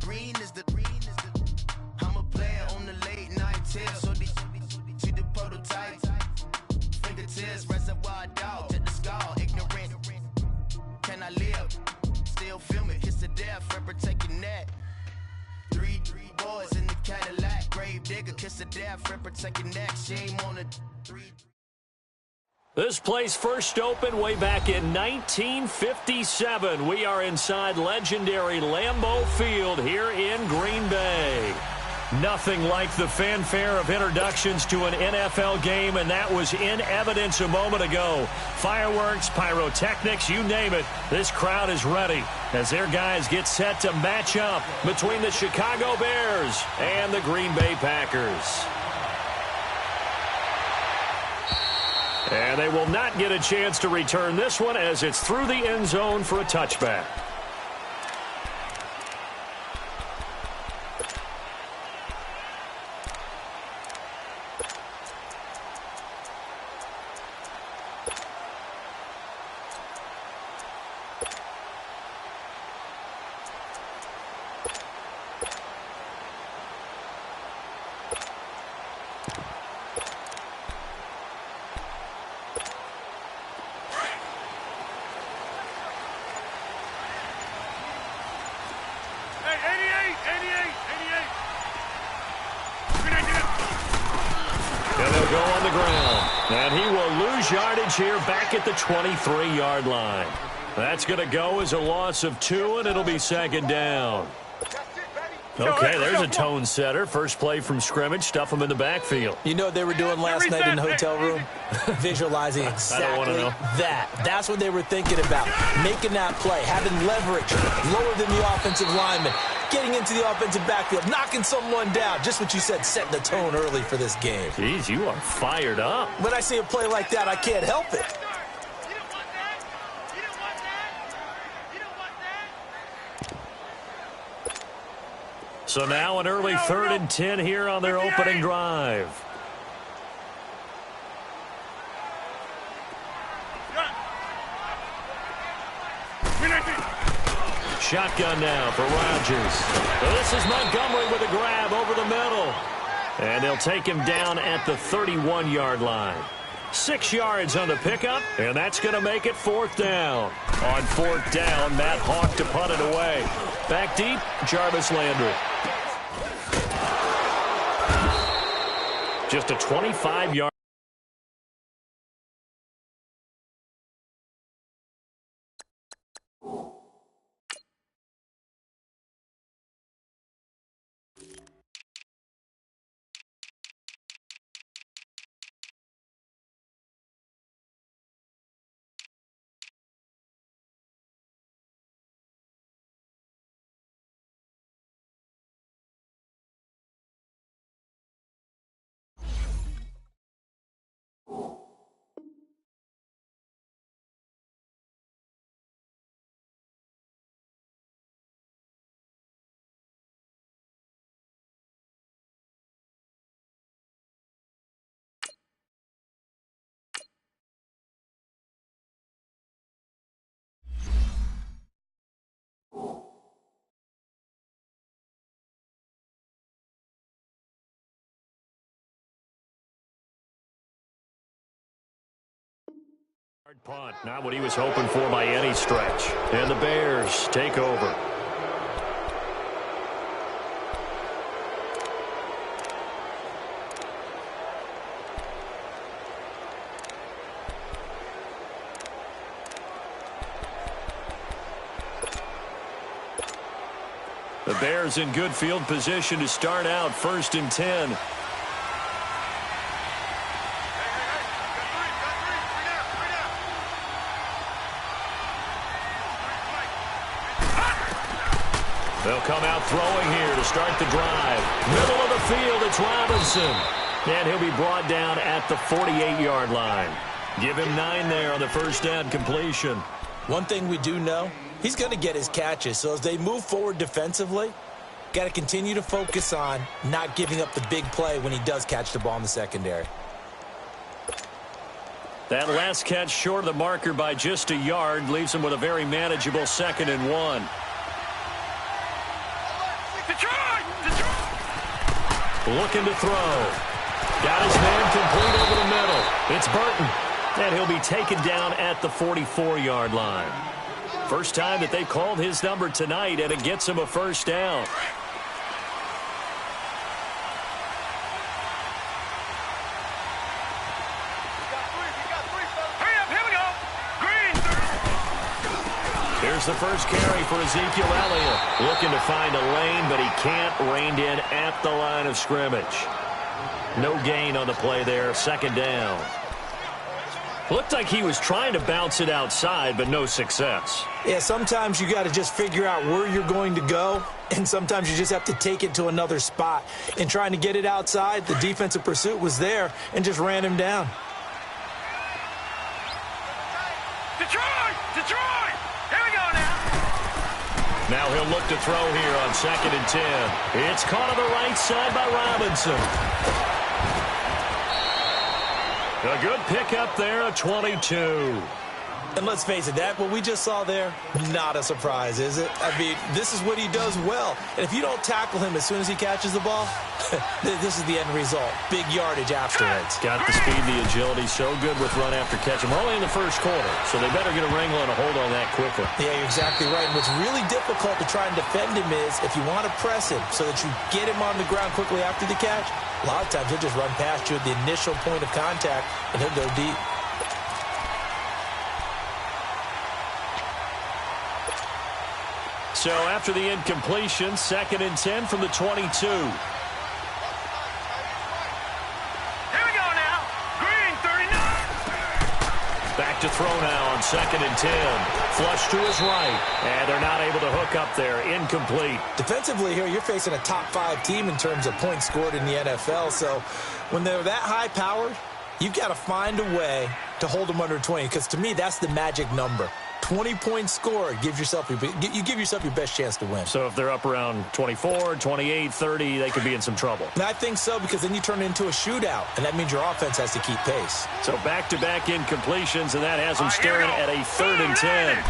green is the I'm a player on the late night tip. So see the prototype. Fingertips, reservoir dog, to the skull, ignorant. Can I live? Still film it, kiss to death, for protecting that. Three boys in the Cadillac, grave digger, kiss to death, for protecting that. Shame on the three. This place first opened way back in 1957. We are inside legendary Lambeau Field here in Green Bay. Nothing like the fanfare of introductions to an NFL game, and that was in evidence a moment ago. Fireworks, pyrotechnics, you name it. This crowd is ready as their guys get set to match up between the Chicago Bears and the Green Bay Packers. And they will not get a chance to return this one as it's through the end zone for a touchback. And they'll go on the ground. And he will lose yardage here back at the 23-yard line. That's going to go as a loss of 2, and it'll be second down. Okay, there's a tone setter. First play from scrimmage. Stuff them in the backfield. You know what they were doing last night in the hotel room? Visualizing exactly that. That's what they were thinking about. Making that play, having leverage lower than the offensive lineman, getting into the offensive backfield, knocking someone down. Just what you said, setting the tone early for this game. Jeez, you are fired up. When I see a play like that, I can't help it. So now an early 3rd and 10 here on their opening drive. Shotgun now for Rodgers. This is Montgomery with a grab over the middle. And they'll take him down at the 31-yard line. 6 yards on the pickup, and that's going to make it 4th down. On 4th down, Matt Hawk to punt it away. Back deep, Jarvis Landry. Just a 25-yard. Punt, not what he was hoping for by any stretch. And the Bears take over. The Bears in good field position to start out 1st and 10. They'll come out throwing here to start the drive. Middle of the field, it's Robinson. And he'll be brought down at the 48-yard line. Give him 9 there on the first down completion. One thing we do know, he's going to get his catches. So as they move forward defensively, got to continue to focus on not giving up the big play when he does catch the ball in the secondary. That last catch short of the marker by just a yard leaves him with a very manageable 2nd and 1. Looking to throw. Got his man complete over the middle. It's Burton. And he'll be taken down at the 44-yard line. First time that they've called his number tonight, and it gets him a first down. Here's the first carry for Ezekiel Elliott. Looking to find a lane, but he can't. Reined in at the line of scrimmage. No gain on the play there. Second down. Looked like he was trying to bounce it outside, but no success. Yeah, sometimes you got to just figure out where you're going to go, and sometimes you just have to take it to another spot. In trying to get it outside, the defensive pursuit was there and just ran him down. Detroit! Detroit! Here we go now. Now he'll look to throw here on 2nd and 10. It's caught on the right side by Robinson. A good pickup there, a 22. And let's face it, what we just saw there, not a surprise, is it? I mean, this is what he does well. And if you don't tackle him as soon as he catches the ball, this is the end result. Big yardage afterwards. Got the speed, the agility, so good with run after catch. We're only in the first quarter, so they better get a wrangle and a hold on that quickly. Yeah, you're exactly right. And what's really difficult to try and defend him is if you want to press him so that you get him on the ground quickly after the catch, a lot of times he'll just run past you at the initial point of contact, and he'll go deep. So after the incompletion, 2nd and 10 from the 22. Here we go now. Green, 39. Back to throw now on 2nd and 10. Flush to his right. And they're not able to hook up there. Incomplete. Defensively here, you're facing a top 5 team in terms of points scored in the NFL. So when they're that high-powered, you've got to find a way to hold them under 20. Because to me, that's the magic number. 20 points scored, you give yourself your best chance to win. So if they're up around 24, 28, 30, they could be in some trouble. And I think so, because then you turn it into a shootout, and that means your offense has to keep pace. So back-to-back incompletions, and that has them staring at a 3rd and 10.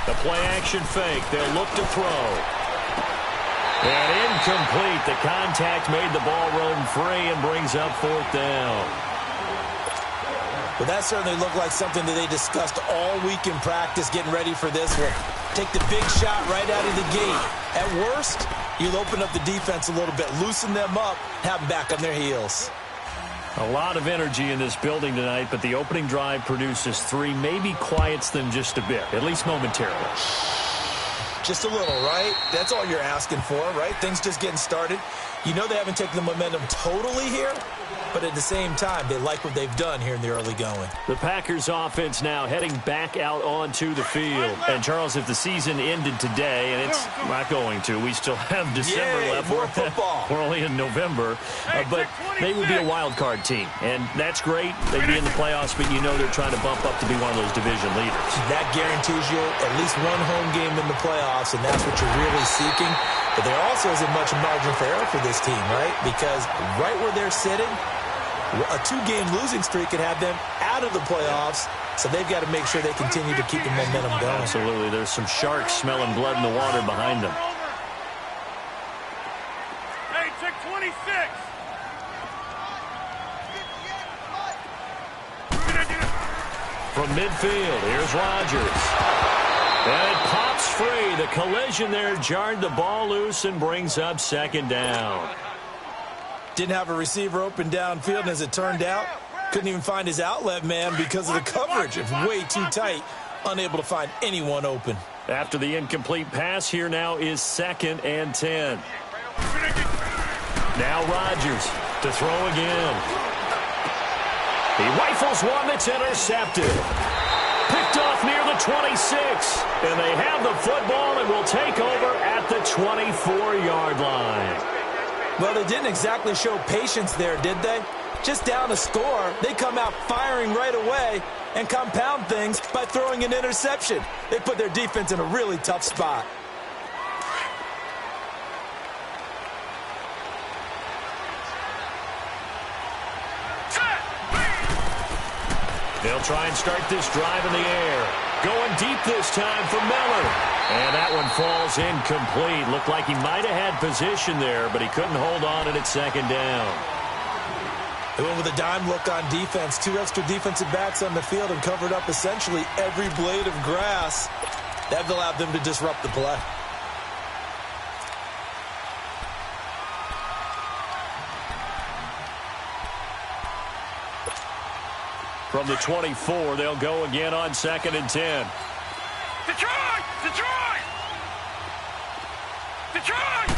The play-action fake. They'll look to throw. And incomplete. The contact made the ball roam free and brings up 4th down. Well, that certainly looked like something that they discussed all week in practice, getting ready for this one. Take the big shot right out of the gate. At worst, you'll open up the defense a little bit, loosen them up, have them back on their heels. A lot of energy in this building tonight, but the opening drive produces 3, maybe quiets them just a bit, at least momentarily. Just a little, right? That's all you're asking for, right? Things just getting started. You know they haven't taken the momentum totally here, but at the same time, they like what they've done here in the early going. The Packers offense now heading back out onto the field. And, Charles, if the season ended today, and it's not going to, we still have December left. More football. We're only in November, but they would be a wild card team. And that's great. They'd be in the playoffs, but you know they're trying to bump up to be one of those division leaders. That guarantees you at least one home game in the playoffs, and that's what you're really seeking. But there also isn't much margin for error for this team, right? Because right where they're sitting, a 2-game losing streak could have them out of the playoffs, so they've got to make sure they continue to keep the momentum going. Absolutely. There's some sharks smelling blood in the water behind them. Hey, check 26. From midfield, here's Rodgers. And it pops free. The collision there jarred the ball loose and brings up 2nd down. Didn't have a receiver open downfield, and as it turned out, couldn't even find his outlet man because of the coverage. It's way too tight, unable to find anyone open. After the incomplete pass, here now is 2nd and 10. Now Rodgers to throw again. He rifles one that's intercepted. Picked off near the 26. And they have the football and will take over at the 24-yard line. Well, they didn't exactly show patience there, did they? Just down a score, they come out firing right away and compound things by throwing an interception. They put their defense in a really tough spot. They'll try and start this drive in the air. Going deep this time for Miller. And that one falls incomplete. Looked like he might have had position there, but he couldn't hold on and it's second down. They went with a dime look on defense. 2 extra defensive backs on the field and covered up essentially every blade of grass. That allowed them to disrupt the play. From the 24, they'll go again on 2nd and 10. Detroit! Detroit! Detroit!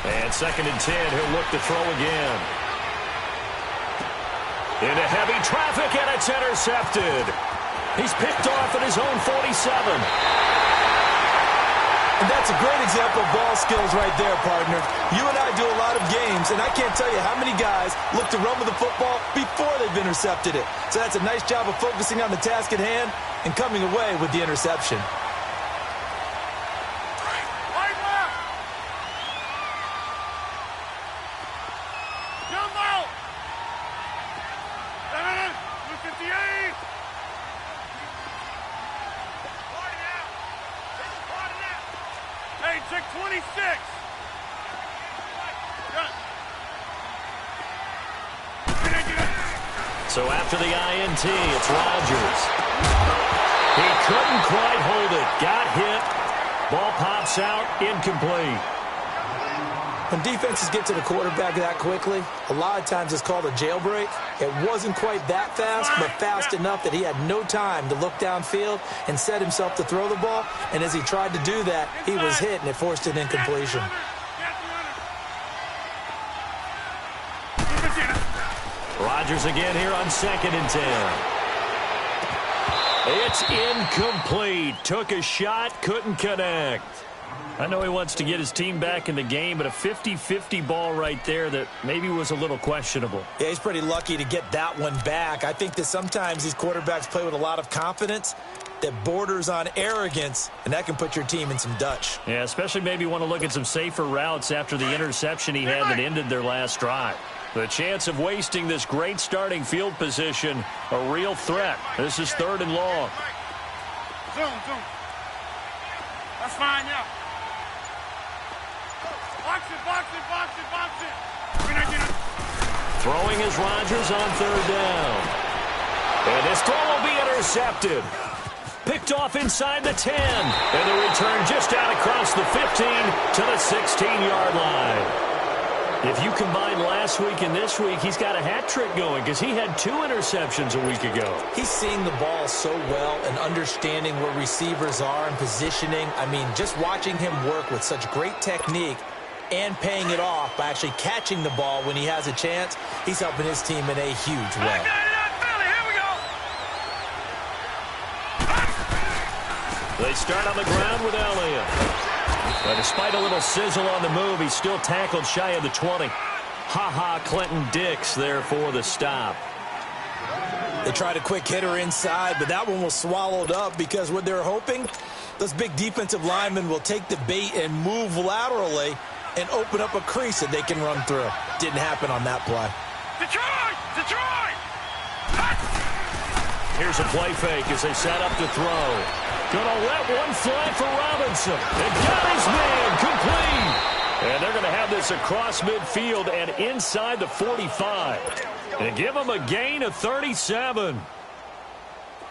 And 2nd and 10, he'll look to throw again. Into heavy traffic, and it's intercepted. He's picked off at his own 47. And that's a great example of ball skills right there, partner. You and I do a lot of games, and I can't tell you how many guys look to run with the football before they've intercepted it. So that's a nice job of focusing on the task at hand and coming away with the interception. So after the INT, it's Rodgers. He couldn't quite hold it. Got hit. Ball pops out. Incomplete. When defenses get to the quarterback that quickly, a lot of times it's called a jailbreak. It wasn't quite that fast, but fast enough that he had no time to look downfield and set himself to throw the ball. And as he tried to do that, he was hit, and it forced an incompletion. Rodgers again here on 2nd and 10. It's incomplete. Took a shot, couldn't connect. I know he wants to get his team back in the game, but a 50-50 ball right there that maybe was a little questionable. Yeah, he's pretty lucky to get that one back. I think that sometimes these quarterbacks play with a lot of confidence that borders on arrogance, and that can put your team in some Dutch. Yeah, especially maybe want to look at some safer routes after the interception he had that ended their last drive. The chance of wasting this great starting field position, a real threat. This is 3rd and long. Zoom. That's fine, yeah. Box it. Throwing is Rodgers on 3rd down. And this throw will be intercepted. Picked off inside the 10. And the return just out across the 15 to the 16-yard line. If you combine last week and this week, he's got a hat trick going because he had 2 interceptions a week ago. He's seeing the ball so well and understanding where receivers are and positioning. I mean, just watching him work with such great technique and paying it off by actually catching the ball when he has a chance, he's helping his team in a huge way. They start on the ground with Elliott. But despite a little sizzle on the move, he's still tackled shy of the 20. Clinton Dix there for the stop. They tried a quick hitter inside, but that one was swallowed up because what they're hoping, those big defensive linemen will take the bait and move laterally and open up a crease that they can run through. Didn't happen on that play. Detroit! Here's a play fake as they set up to throw. Gonna let one fly for Robinson. And got his man complete. And they're going to have this across midfield and inside the 45. And give him a gain of 37.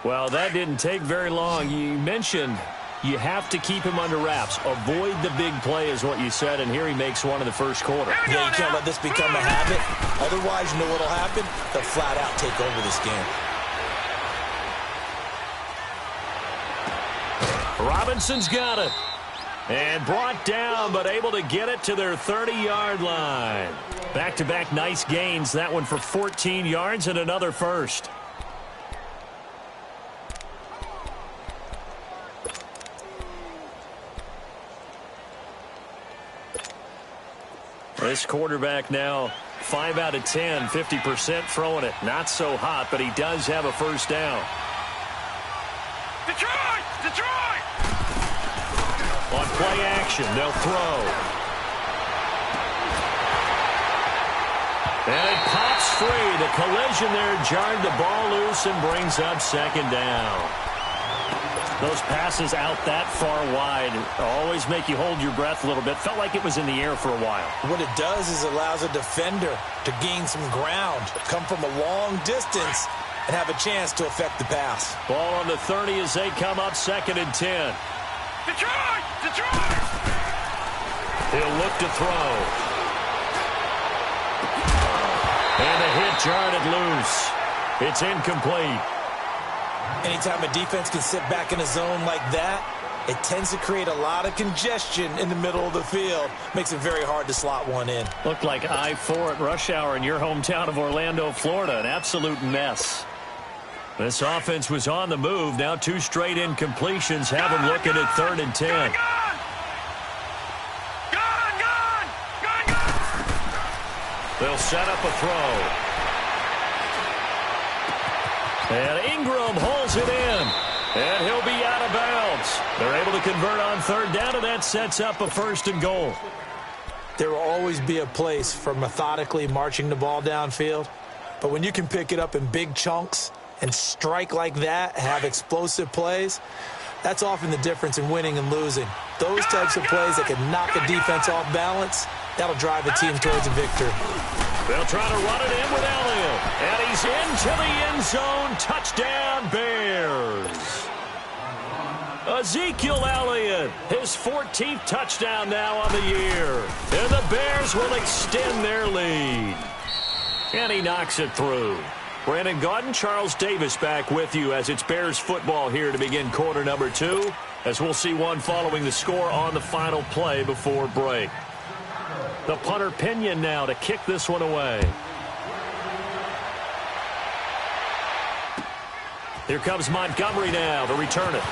Well, that didn't take very long. You mentioned you have to keep him under wraps. Avoid the big play is what you said, and here he makes one in the first quarter. Yeah, you can't let this become a habit. Otherwise, you know what will happen? They'll flat out take over this game. Robinson's got it. And brought down, but able to get it to their 30-yard line. Back-to-back nice gains. That one for 14 yards and another first. This quarterback now 5 out of 10, 50% throwing it. Not so hot, but he does have a first down. Detroit! On play action, they'll throw. And it pops free. The collision there jarred the ball loose and brings up second down. Those passes out that far wide always make you hold your breath a little bit. Felt like it was in the air for a while. What it does is it allows a defender to gain some ground, come from a long distance, and have a chance to affect the pass. Ball on the 30 as they come up 2nd and 10. Detroit! Detroit! He'll look to throw. And the hit jarred it loose. It's incomplete. Anytime a defense can sit back in a zone like that, it tends to create a lot of congestion in the middle of the field. Makes it very hard to slot one in. Looked like I-4 at rush hour in your hometown of Orlando, Florida. An absolute mess. This offense was on the move. Now 2 straight incompletions have them looking at 3rd and 10. They'll set up a throw. And Ingram holds it in. And he'll be out of bounds. They're able to convert on 3rd down, and that sets up a 1st and goal. There will always be a place for methodically marching the ball downfield. But when you can pick it up in big chunks and strike like that, have explosive plays, that's often the difference in winning and losing. Those types of plays that can knock a defense off balance, that'll drive a team towards a victory. They'll try to run it in with Elliott. And he's into the end zone. Touchdown, Bears. Ezekiel Elliott, his 14th touchdown now on the year. And the Bears will extend their lead. And he knocks it through. Brandon Gaudin, Charles Davis back with you as it's Bears football here to begin quarter number 2. As we'll see one following the score on the final play before break. The punter Pinion now to kick this one away. Here comes Montgomery now to return it.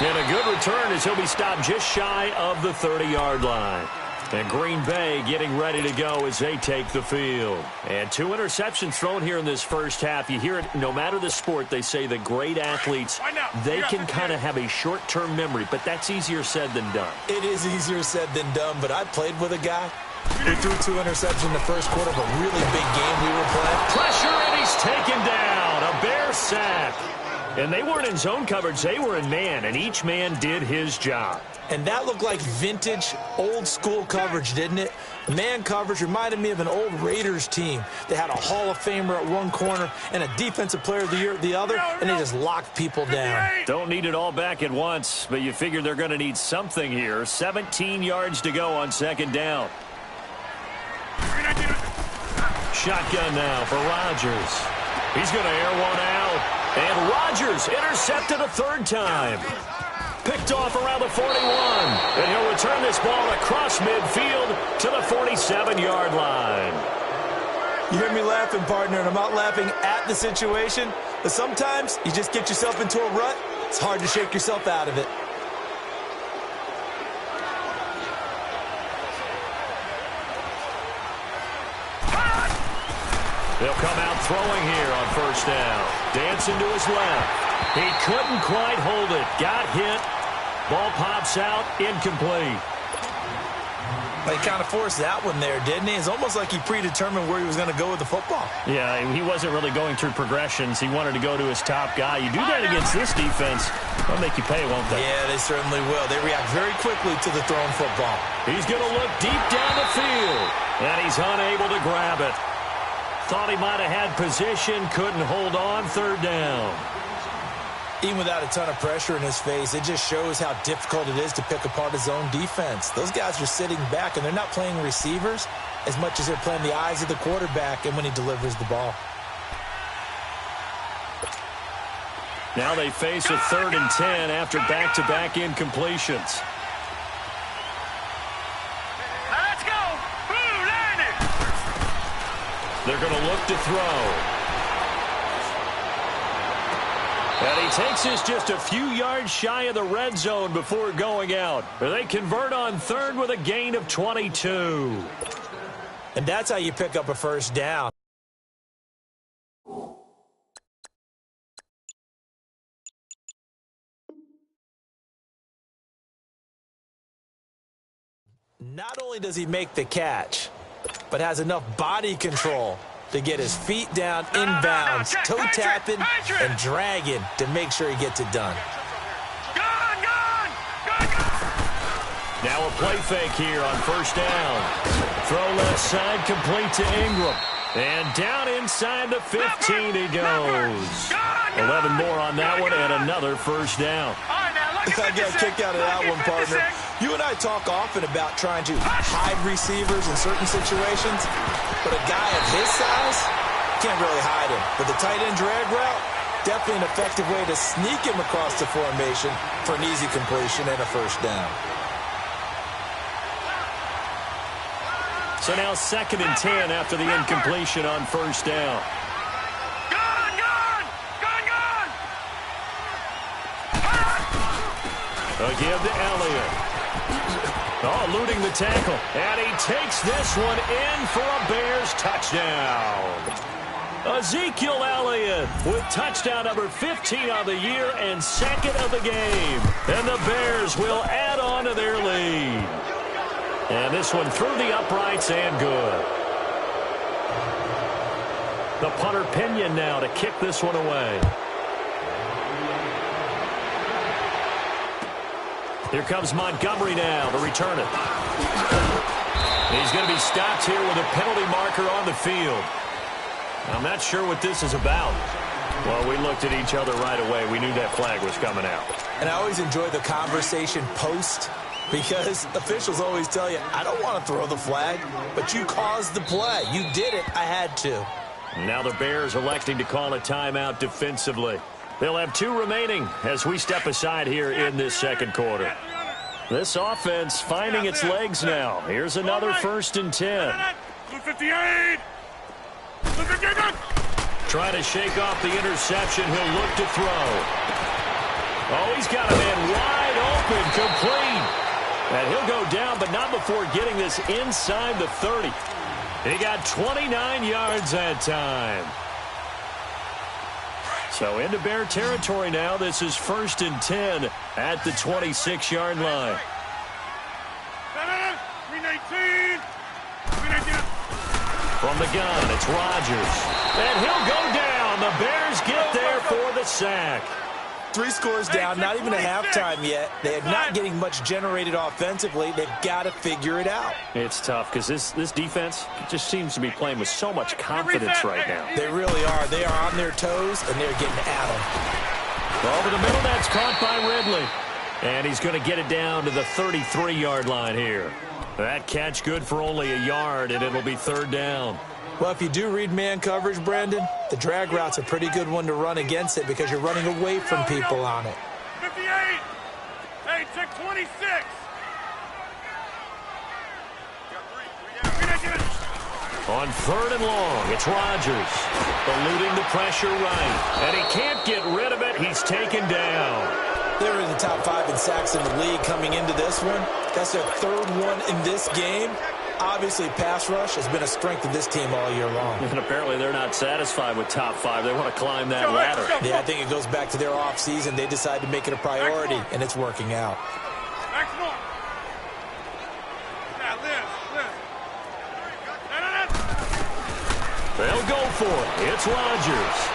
And a good return as he'll be stopped just shy of the 30-yard line. And Green Bay getting ready to go as they take the field. And 2 interceptions thrown here in this first half. You hear it, no matter the sport, they say the great athletes, they can kind of have a short-term memory, but that's easier said than done. It is easier said than done, but I played with a guy who threw 2 interceptions in the first quarter of a really big game we were playing. Pressure, and he's taken down. A Bear sack. And they weren't in zone coverage, they were in man, and each man did his job. And that looked like vintage, old-school coverage, didn't it? Man coverage reminded me of an old Raiders team. They had a Hall of Famer at one corner and a Defensive Player of the Year at the other, and they just locked people down. Don't need it all back at once, but you figure they're going to need something here. 17 yards to go on 2nd down. Shotgun now for Rodgers. He's going to air one out. And Rodgers intercepted a 3rd time. Picked off around the 41. And he'll return this ball across midfield to the 47-yard line. You hear me laughing, partner, and I'm not laughing at the situation, but sometimes you just get yourself into a rut. It's hard to shake yourself out of it. They'll come out throwing here on 1st down. Dancing to his left. He couldn't quite hold it. Got hit. Ball pops out. Incomplete. He kind of forced that one there, didn't he? It's almost like he predetermined where he was going to go with the football. Yeah, he wasn't really going through progressions. He wanted to go to his top guy. You do that against this defense, they'll make you pay, won't they? Yeah, they certainly will. They react very quickly to the thrown football. He's going to look deep down the field, and he's unable to grab it. Thought he might have had position, couldn't hold on. 3rd down. Even without a ton of pressure in his face, it just shows how difficult it is to pick apart his own defense. Those guys are sitting back, and they're not playing receivers as much as they're playing the eyes of the quarterback and when he delivers the ball. Now they face a 3rd and 10 after back-to-back incompletions. Let's go! Blue Lightning! They're going to look to throw. And he takes this just a few yards shy of the red zone before going out. They convert on 3rd with a gain of 22. And that's how you pick up a 1st down. Not only does he make the catch, but has enough body control to get his feet down inbounds, toe tapping and dragging to make sure he gets it done. Now a play fake here on first down. Throw left side, complete to Ingram. And down inside the 15 he goes. 11 more on that one and another first down. I got a kick out of that one, partner. You and I talk often about trying to hide receivers in certain situations, but a guy of his size can't really hide him. But the tight end drag route, definitely an effective way to sneak him across the formation for an easy completion and a first down. So now 2nd and 10 after the incompletion on first down. Again to Elliott. Oh, eluding the tackle. And he takes this one in for a Bears touchdown. Ezekiel Elliott with touchdown number 15 on the year and 2nd of the game. And the Bears will add on to their lead. And this one through the uprights and good. The punter Pinion now to kick this one away. Here comes Montgomery now to return it. He's going to be stopped here with a penalty marker on the field. I'm not sure what this is about. Well, we looked at each other right away. We knew that flag was coming out. And I always enjoy the conversation post, because officials always tell you, I don't want to throw the flag, but you caused the play. You did it. I had to. Now the Bears electing to call a timeout defensively. They'll have 2 remaining as we step aside here in this 2nd quarter. This offense finding its legs now. Here's another 1st and 10. 58. Trying to shake off the interception. He'll look to throw. Oh, he's got a man wide open, complete. And he'll go down, but not before getting this inside the 30. He got 29 yards that time. So into Bear territory now. This is 1st and 10 at the 26-yard line. 319. From the gun, it's Rodgers. And he'll go down. The Bears get there for the sack. 3 scores down, not even a halftime yet. They are not getting much generated offensively. They've got to figure it out. It's tough because this defense just seems to be playing with so much confidence right now. They really are. They are on their toes, and they're getting at them. Over the middle, that's caught by Ridley. And he's going to get it down to the 33-yard line here. That catch good for only a yard, and it'll be 3rd down. Well, if you do read man coverage, Brandon, the drag route's a pretty good one to run against it because you're running away from people on it. 58. Hey, check 26. On 3rd and long, it's Rodgers. Eluding the pressure right. And he can't get rid of it. He's taken down. They're in the top 5 in sacks in the league coming into this one. That's their 3rd one in this game. Obviously, pass rush has been a strength of this team all year long. And apparently they're not satisfied with top 5. They want to climb that ladder. Yeah, I think it goes back to their offseason. They decided to make it a priority, and it's working out. They'll go for it. It's Rodgers.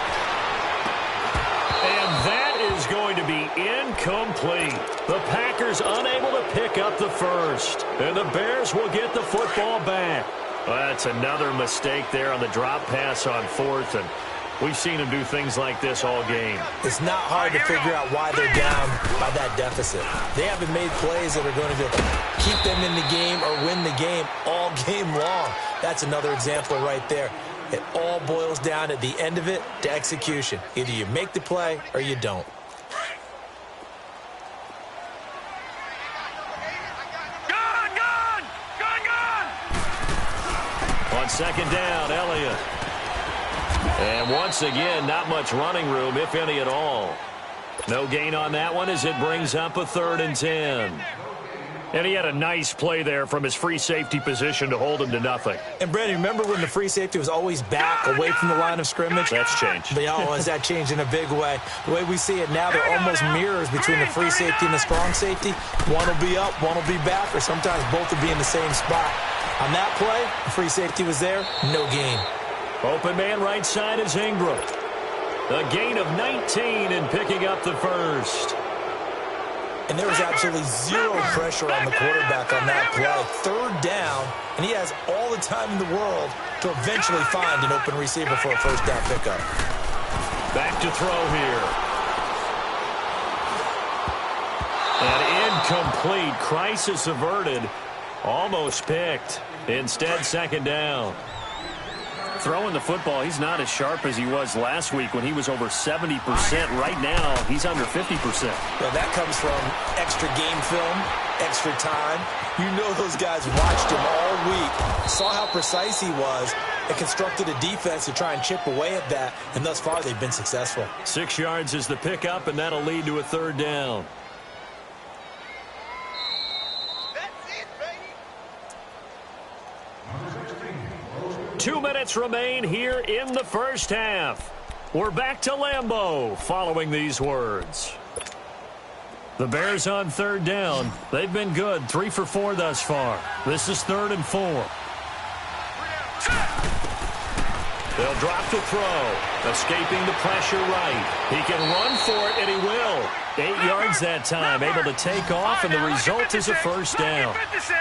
And that is going to be incomplete. The Packers unable to pick up the first. And the Bears will get the football back. Well, that's another mistake there on the drop pass on 4th. And we've seen them do things like this all game. It's not hard to figure out why they're down by that deficit. They haven't made plays that are going to keep them in the game or win the game all game long. That's another example right there. It all boils down at the end of it to execution. Either you make the play or you don't. On 2nd down, Elliott. And once again, not much running room, if any at all. No gain on that one as it brings up a 3rd and 10. And he had a nice play there from his free safety position to hold him to nothing. And, Brandon, remember when the free safety was always back away from the line of scrimmage? That's changed. But, has that changed in a big way? The way we see it now, they're almost mirrors between the free safety and the strong safety. One will be up, one will be back, or sometimes both will be in the same spot. On that play, the free safety was there, no gain. Open man right side is Ingram. A gain of 19 and picking up the first. And there was absolutely zero pressure on the quarterback on that play. Third down, and he has all the time in the world to eventually find an open receiver for a first down pickup. Back to throw here. And incomplete. Crisis averted. Almost picked. Instead, second down. Throwing the football, he's not as sharp as he was last week when he was over 70%. Right now, he's under 50%. Well, that comes from extra game film, extra time. You know those guys watched him all week, saw how precise he was, and constructed a defense to try and chip away at that, and thus far they've been successful. 6 yards is the pickup, and that'll lead to a third down. 2 minutes remain here in the first half. We're back to Lambeau following these words. The Bears on third down. They've been good, 3 for 4 thus far. This is 3rd and 4. They'll drop to throw. Escaping the pressure right. He can run for it, and he will. 8 yards that time, able to take off, and the result is a first down.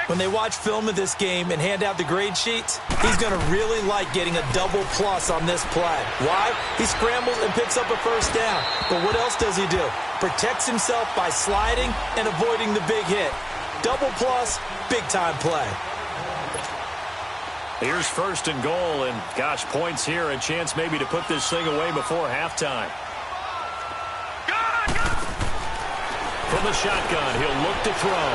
When they watch film of this game and hand out the grade sheets, he's going to really like getting a double plus on this play. Why? He scrambles and picks up a first down. But what else does he do? Protects himself by sliding and avoiding the big hit. Double plus, big-time play. Here's 1st and goal, and gosh, points here, a chance maybe to put this thing away before halftime. From the shotgun, he'll look to throw.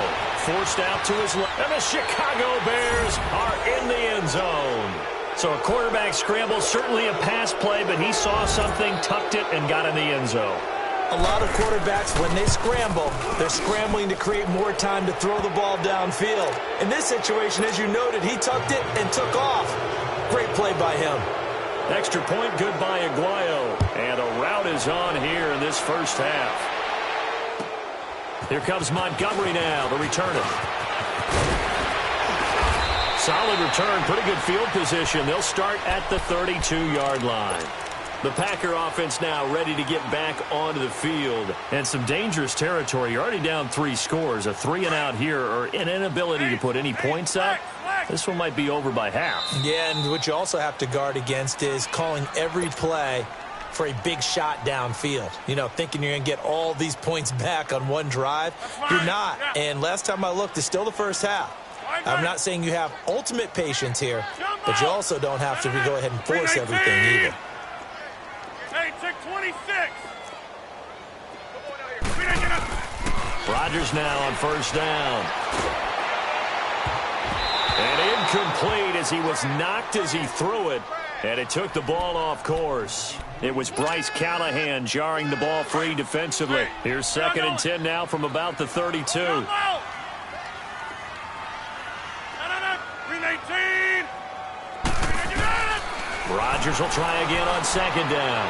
Forced out to his left, and the Chicago Bears are in the end zone. So a quarterback scramble, certainly a pass play, but he saw something, tucked it, and got in the end zone. A lot of quarterbacks, when they scramble, they're scrambling to create more time to throw the ball downfield. In this situation, as you noted, he tucked it and took off. Great play by him. Extra point, good by Aguayo. And a route is on here in this first half. Here comes Montgomery now, the returner. Solid return, pretty good field position. They'll start at the 32-yard line. The Packer offense now ready to get back onto the field. And some dangerous territory. You're already down 3 scores. A 3-and-out here, or an inability to put any points up. This one might be over by half. Yeah, and what you also have to guard against is calling every play for a big shot downfield. You know, thinking you're going to get all these points back on one drive. You're not. And last time I looked, it's still the first half. I'm not saying you have ultimate patience here, but you also don't have to go ahead and force everything either. Hey, check 26. Rodgers now on first down. And incomplete as he was knocked as he threw it. And it took the ball off course. It was Bryce Callahan jarring the ball free defensively. Here's 2nd and 10 now from about the 32. Rodgers will try again on 2nd down.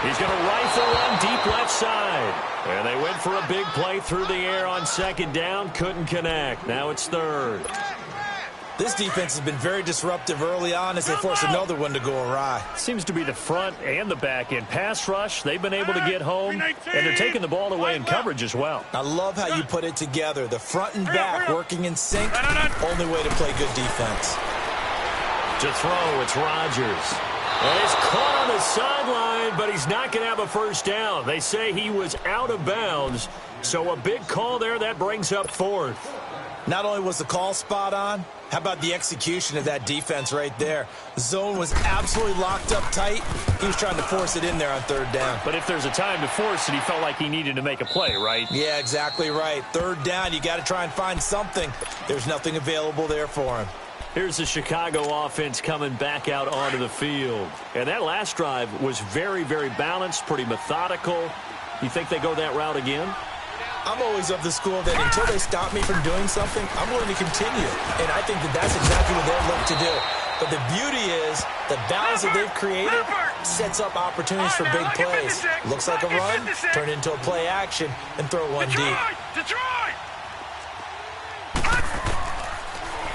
He's going to rifle one deep left side. And they went for a big play through the air on 2nd down. Couldn't connect. Now it's 3rd. This defense has been very disruptive early on as they force another one to go awry. Seems to be the front and the back end. Pass rush, they've been able to get home, and they're taking the ball away in coverage as well. I love how you put it together. The front and back working in sync. Only way to play good defense. To throw, it's Rodgers. And he's caught on the sideline, but he's not going to have a first down. They say he was out of bounds, so a big call there. That brings up 4th. Not only was the call spot on, how about the execution of that defense right there? The zone was absolutely locked up tight. He was trying to force it in there on 3rd down. But if there's a time to force it, he felt like he needed to make a play, right? Yeah, exactly right. 3rd down, you got to try and find something. There's nothing available there for him. Here's the Chicago offense coming back out onto the field. And that last drive was very, very balanced, pretty methodical. You think they go that route again? I'm always of the school that until they stop me from doing something, I'm going to continue. And I think that that's exactly what they'll look to do. But the beauty is the balance that they've created sets up opportunities for big plays. Looks like a run, turn into a play action, and throw one deep.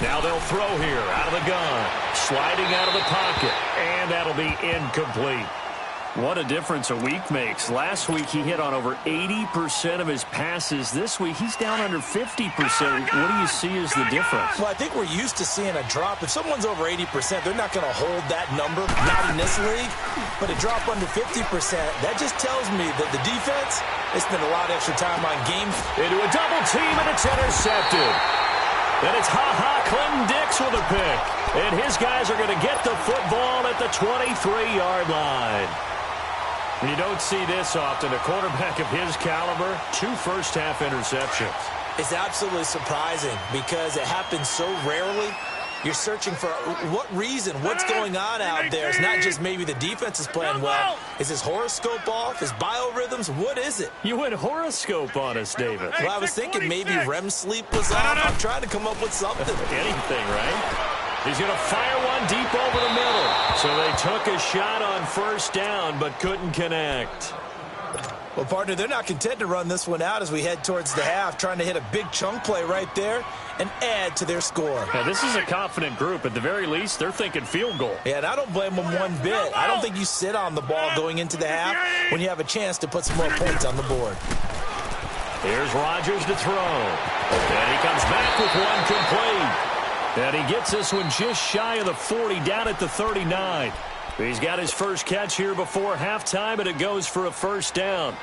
Now they'll throw here out of the gun. Sliding out of the pocket. And that'll be incomplete. What a difference a week makes. Last week he hit on over 80% of his passes. This week he's down under 50%. What do you see as the difference? Well, I think we're used to seeing a drop. If someone's over 80%, they're not going to hold that number, not in this league. But a drop under 50%, that just tells me that the defense, they spend a lot of extra time on games. Into a double team, and it's intercepted. And it's Clinton Dix with a pick. And his guys are going to get the football at the 23-yard line. You don't see this often. A quarterback of his caliber, 2 first-half interceptions. It's absolutely surprising because it happens so rarely. You're searching for what reason, what's going on out there. It's not just maybe the defense is playing well. Is his horoscope off? His biorhythms? What is it? You went horoscope on us, David. Well, I was thinking maybe REM sleep was off. I'm trying to come up with something. Anything, right? He's going to fire one deep over the middle. So they took a shot on first down, but couldn't connect. Well, partner, they're not content to run this one out as we head towards the half, trying to hit a big chunk play right there and add to their score. Now, this is a confident group. At the very least, they're thinking field goal. Yeah, and I don't blame them one bit. I don't think you sit on the ball going into the half when you have a chance to put some more points on the board. Here's Rodgers to throw. And he comes back with one complete. And he gets this one just shy of the 40, down at the 39. He's got his first catch here before halftime, and it goes for a first down.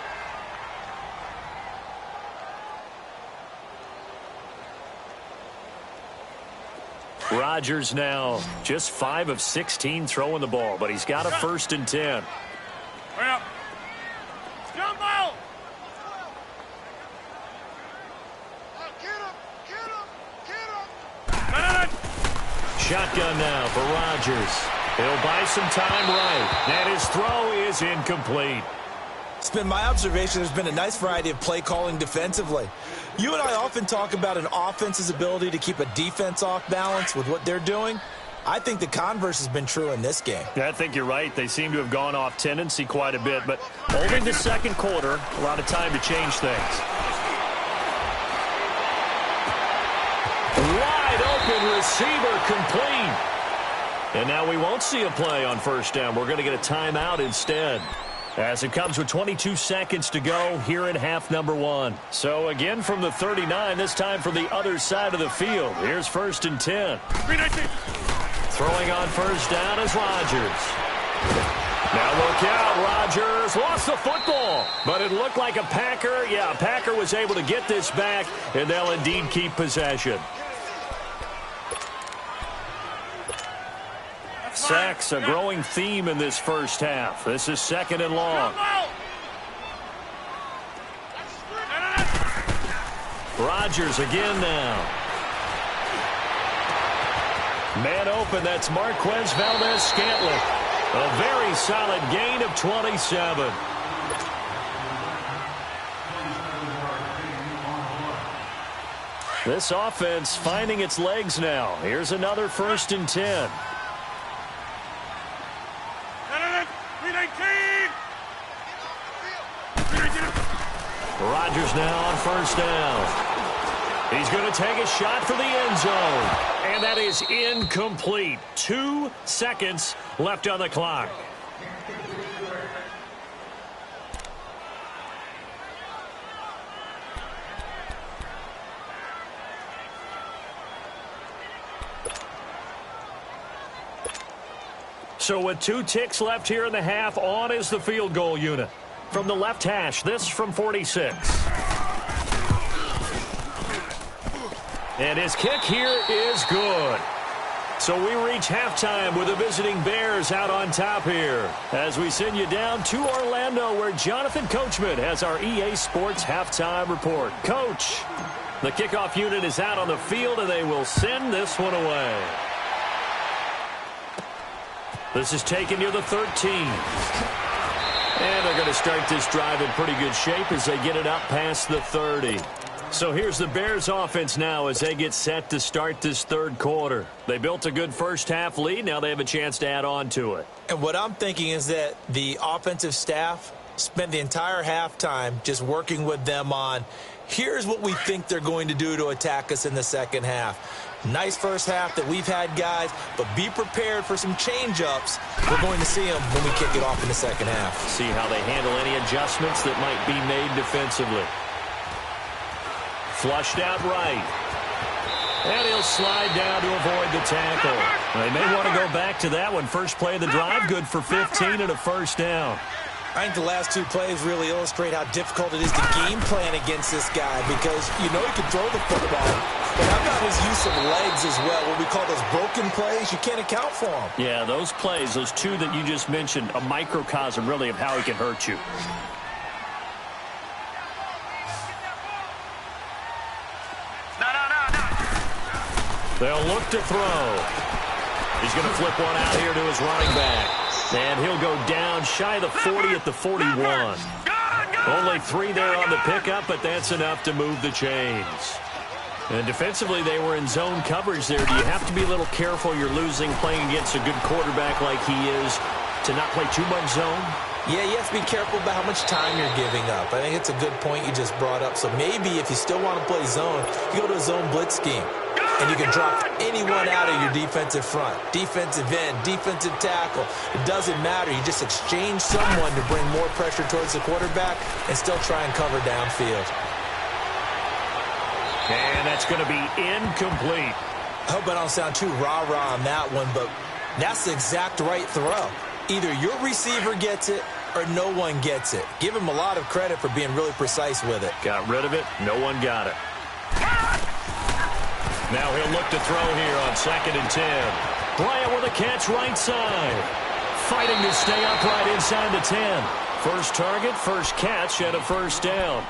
Rodgers now just 5 of 16 throwing the ball, but he's got a 1st and 10. Well, jumbo! Shotgun now for Rodgers. He'll buy some time right. And his throw is incomplete. It's been my observation there's been a nice variety of play calling defensively. You and I often talk about an offense's ability to keep a defense off balance with what they're doing. I think the converse has been true in this game. Yeah, I think you're right. They seem to have gone off tendency quite a bit. But only the second quarter, a lot of time to change things. Wide open receiver complete. And now we won't see a play on first down. We're going to get a timeout instead. As it comes with 22 seconds to go here in half number 1. So again from the 39, this time from the other side of the field. Here's 1st and 10. Throwing on first down is Rodgers. Now look out, Rodgers lost the football. But it looked like a Packer. Yeah, a Packer was able to get this back, and they'll indeed keep possession. Sacks, a growing theme in this first half. This is 2nd and long. Rodgers again now. Man open, that's Marquez Valdez-Scantling. A very solid gain of 27. This offense finding its legs now. Here's another 1st and 10. Rodgers now on first down. He's going to take a shot for the end zone. And that is incomplete. 2 seconds left on the clock. So with 2 ticks left here in the half, on is the field goal unit. From the left hash, this from 46. And his kick here is good. So we reach halftime with the visiting Bears out on top here. As we send you down to Orlando, where Jonathan Coachman has our EA Sports halftime report. Coach, the kickoff unit is out on the field, and they will send this one away. This is taken near the 13. And they're going to start this drive in pretty good shape as they get it up past the 30. So here's the Bears offense now as they get set to start this third quarter. They built a good first half lead. Now they have a chance to add on to it. And what I'm thinking is that the offensive staff spent the entire halftime just working with them on, here's what we think they're going to do to attack us in the second half. Nice first half that we've had, guys, but be prepared for some change-ups. We're going to see them when we kick it off in the second half. See how they handle any adjustments that might be made defensively. Flushed out right. And he'll slide down to avoid the tackle. They may want to go back to that one. First play of the drive, good for 15 and a first down. I think the last two plays really illustrate how difficult it is to game plan against this guy because you know he can throw the football, but how about his use of legs as well? What we call those broken plays, you can't account for them. Yeah, those plays, those two that you just mentioned, a microcosm really of how he can hurt you. They'll look to throw. He's going to flip one out here to his running back. And he'll go down shy of the 40 at the 41. Only 3 there on the pickup, but that's enough to move the chains. And defensively, they were in zone coverage there. Do you have to be a little careful you're losing playing against a good quarterback like he is to not play too much zone? Yeah, you have to be careful about how much time you're giving up. I think it's a good point you just brought up. So maybe if you still want to play zone, you go to a zone blitz scheme. And you can drop anyone out of your defensive front, defensive end, defensive tackle. It doesn't matter. You just exchange someone to bring more pressure towards the quarterback and still try and cover downfield. And that's going to be incomplete. I hope I don't sound too rah-rah on that one, but that's the exact right throw. Either your receiver gets it or no one gets it. Give him a lot of credit for being really precise with it. Got rid of it. No one got it. Now he'll look to throw here on 2nd and 10. Bryant with a catch right side. Fighting to stay upright inside the 10. First target, first catch, and a first down.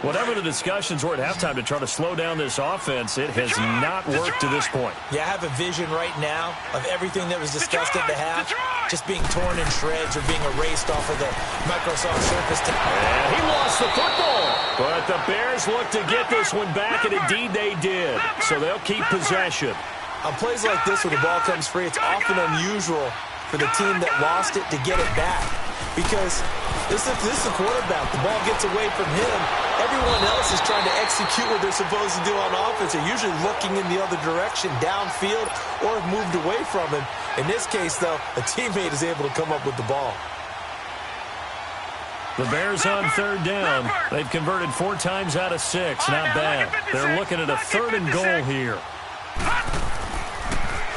Whatever the discussions were at halftime to try to slow down this offense, it has not worked to this point. Yeah, I have a vision right now of everything that was discussed at the half just being torn in shreds or being erased off of the Microsoft Surface. And he lost the football. But the Bears look to get this one back, and indeed they did. So they'll keep possession. On plays like this where the ball comes free, it's often unusual for the team that lost it to get it back. Because this is the quarterback. The ball gets away from him. Everyone else is trying to execute what they're supposed to do on offense. They're usually looking in the other direction, downfield, or have moved away from him. In this case, though, a teammate is able to come up with the ball. The Bears on 3rd down. They've converted 4 times out of 6. Not bad. They're looking at a 3rd and goal here.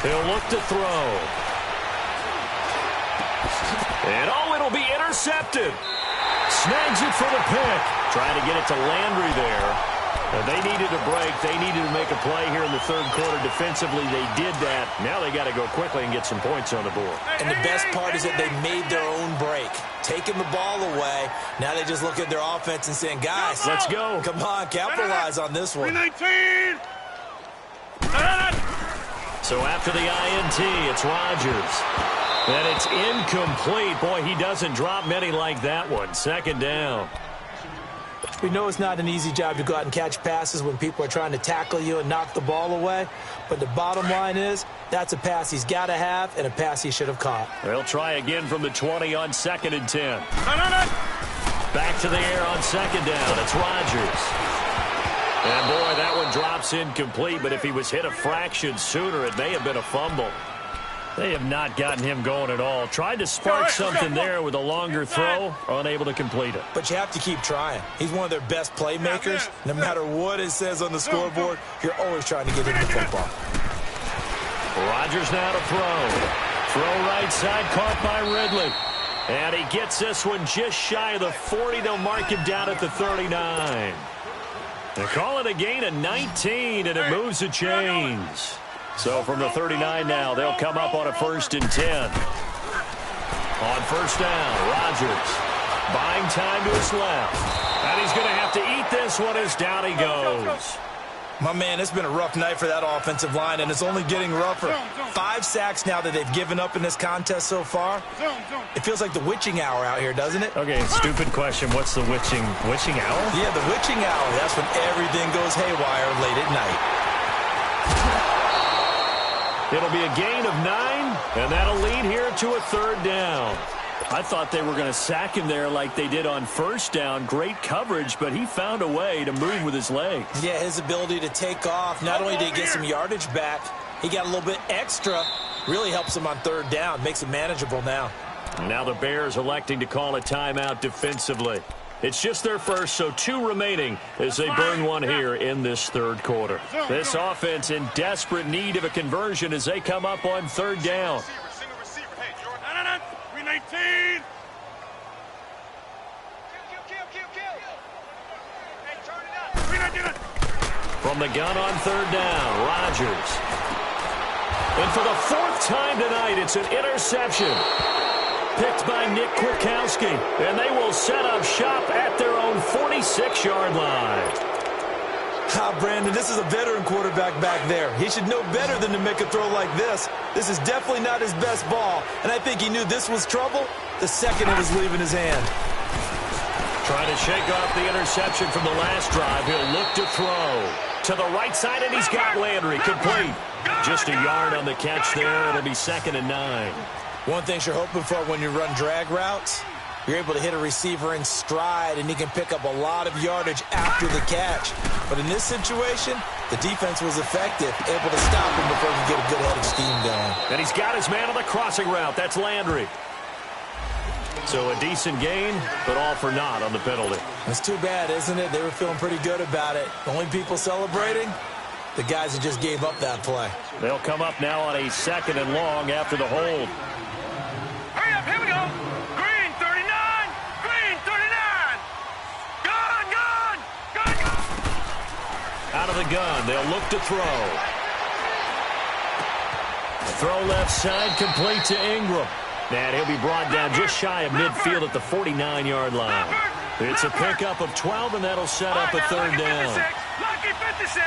They'll look to throw. And it'll be intercepted. Snags it for the pick. Trying to get it to Landry there. They needed a break. They needed to make a play here in the 3rd quarter. Defensively, they did that. Now they got to go quickly and get some points on the board. And the best part is that they made their own break. Taking the ball away. Now they just look at their offense and saying, guys, let's go. Come on, capitalize on this one. 19. So after the INT, it's Rodgers. And it's incomplete. Boy, he doesn't drop many like that one. 2nd down. We know it's not an easy job to go out and catch passes when people are trying to tackle you and knock the ball away. But the bottom line is, that's a pass he's got to have and a pass he should have caught. They'll try again from the 20 on 2nd and 10. Back to the air on 2nd down. It's Rodgers. And, boy, that one drops incomplete. But if he was hit a fraction sooner, it may have been a fumble. They have not gotten him going at all. Tried to spark something there with a longer throw, unable to complete it. But you have to keep trying. He's one of their best playmakers. No matter what it says on the scoreboard, you're always trying to get him the football. Rodgers now to throw. Throw right side, caught by Ridley. And he gets this one just shy of the 40. They'll mark him down at the 39. They call it a gain of 19, and it moves the chains. So from the 39 now, they'll come up on a 1st and 10. On 1st down, Rodgers buying time to his left. And he's going to have to eat this one as down he goes. My man, it's been a rough night for that offensive line, and it's only getting rougher. 5 sacks now that they've given up in this contest so far. It feels like the witching hour out here, doesn't it? Okay, stupid question. What's the witching hour? Yeah, the witching hour. That's when everything goes haywire late at night. It'll be a gain of 9, and that'll lead here to a 3rd down. I thought they were going to sack him there like they did on first down. Great coverage, but he found a way to move with his legs. Yeah, his ability to take off. Not only did he get some yardage back, he got a little bit extra. Really helps him on third down. Makes it manageable now. Now the Bears electing to call a timeout defensively. It's just their first, so 2 remaining as they burn one here in this third quarter. This offense in desperate need of a conversion as they come up on third down. 319. From the gun on third down, Rodgers. And for the 4th time tonight, it's an interception. Picked by Nick Kwiatkowski. And they will set up shop at their own 46-yard line. Brandon, this is a veteran quarterback back there. He should know better than to make a throw like this. This is definitely not his best ball, and I think he knew this was trouble the second it was leaving his hand. Trying to shake off the interception from the last drive. He'll look to throw. To the right side, and he's got Landry. Complete. Just a yard on the catch there. It'll be 2nd and 9. One thing you're hoping for when you run drag routes, you're able to hit a receiver in stride, and he can pick up a lot of yardage after the catch. But in this situation, the defense was effective, able to stop him before he could get a good headed scheme going. And he's got his man on the crossing route. That's Landry. So a decent gain, but all for naught on the penalty. It's too bad, isn't it? They were feeling pretty good about it. The only people celebrating, the guys that just gave up that play. They'll come up now on a 2nd and long after the hold. Hurry up, here we go. Green 39. Green 39. Gun. Out of the gun, they'll look to throw. Throw left side, complete to Ingram. And he'll be brought down just shy of midfield at the 49-yard line. It's a pickup of 12, and that'll set up a third down. Lucky 56.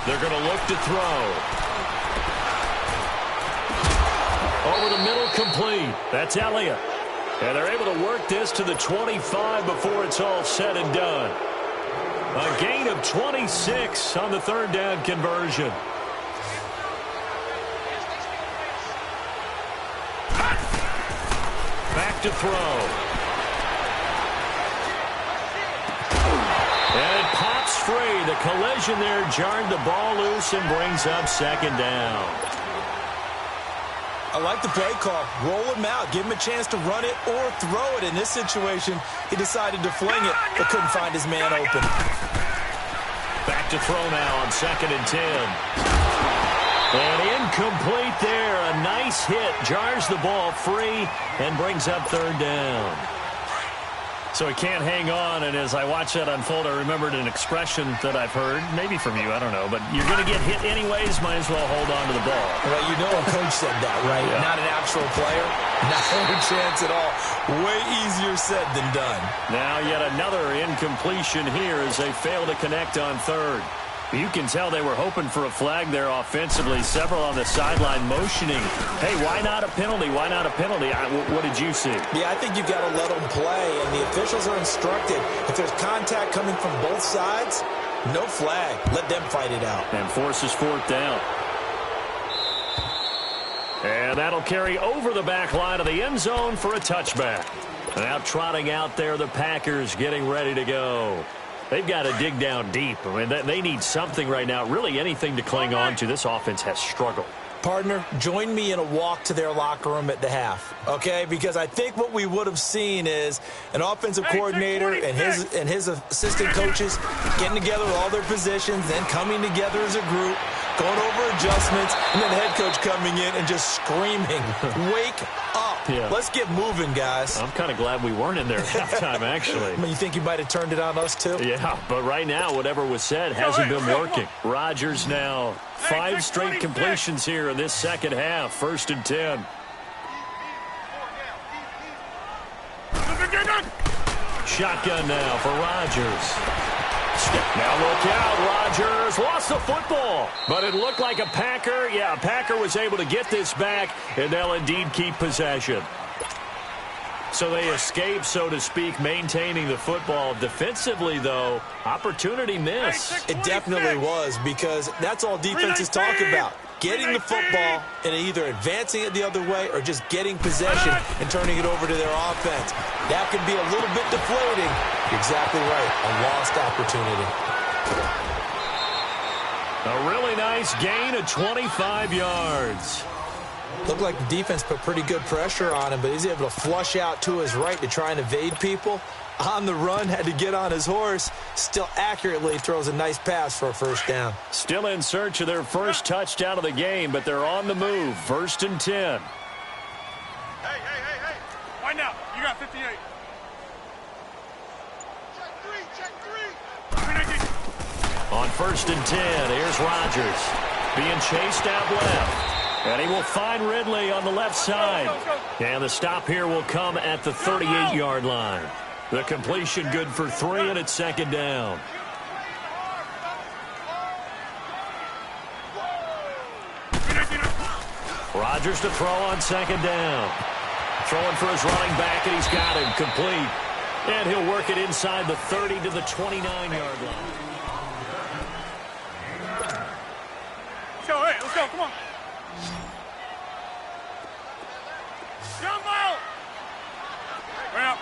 They're going to look to throw. Over the middle, complete. That's Elliott. And they're able to work this to the 25 before it's all said and done. A gain of 26 on the third down conversion. Back to throw. And it pops free. The collision there jarred the ball loose and brings up 2nd down. I like the play call. Roll him out. Give him a chance to run it or throw it. In this situation, he decided to fling it, but couldn't find his man open. Back to throw now on 2nd and 10. And incomplete there. A nice hit. Jars the ball free and brings up third down. So he can't hang on, and as I watch that unfold, I remembered an expression that I've heard, maybe from you, I don't know, but you're going to get hit anyways, might as well hold on to the ball. Well, you know a coach said that, right? Yeah. Not an actual player. Not a chance at all. Way easier said than done. Now yet another incompletion here as they fail to connect on third. You can tell they were hoping for a flag there offensively. Several on the sideline motioning. Hey, why not a penalty? Why not a penalty? What did you see? Yeah, I think you've got to let them play, and the officials are instructed. If there's contact coming from both sides, no flag. Let them fight it out. And forces 4th down. And that'll carry over the back line of the end zone for a touchback. Now trotting out there, the Packers getting ready to go. They've got to dig down deep. I mean, they need something right now, really anything to cling on to. This offense has struggled. Partner, join me in a walk to their locker room at the half, okay? Because I think what we would have seen is an offensive coordinator and his assistant coaches getting together all their positions, then coming together as a group, going over adjustments, and then the head coach coming in and just screaming, wake up. Yeah. Let's get moving, guys. I'm kind of glad we weren't in there at halftime, actually. I mean, you think you might have turned it on us, too? Yeah, but right now, whatever was said hasn't been working. Rodgers now 5 straight completions here in this second half. 1st and 10. Shotgun now for Rodgers. Now look out, Rodgers lost the football, but it looked like a Packer. Yeah, a Packer was able to get this back, and they'll indeed keep possession. So they escape, so to speak, maintaining the football. Defensively, though, opportunity miss. It definitely was, because that's all defenses talk about. getting the football and either advancing it the other way or just getting possession and turning it over to their offense. That can be a little bit deflating. You're exactly right. A lost opportunity. A really nice gain of 25 yards. Looked like the defense put pretty good pressure on him, but he's able to flush out to his right to try and evade people. On the run, had to get on his horse. Still accurately throws a nice pass for a first down. Still in search of their first touchdown of the game, but they're on the move. 1st and 10. Hey. Wind out. You got 58. Check 3. On 1st and 10, here's Rodgers. Being chased out left. And he will find Ridley on the left side. And the stop here will come at the 38-yard line. The completion good for 3, and it's 2nd down. Rodgers to throw on 2nd down. Throwing for his running back, and he's got him complete. And he'll work it inside the 30 to the 29-yard line. Let's go. Come on. Jump out. Well.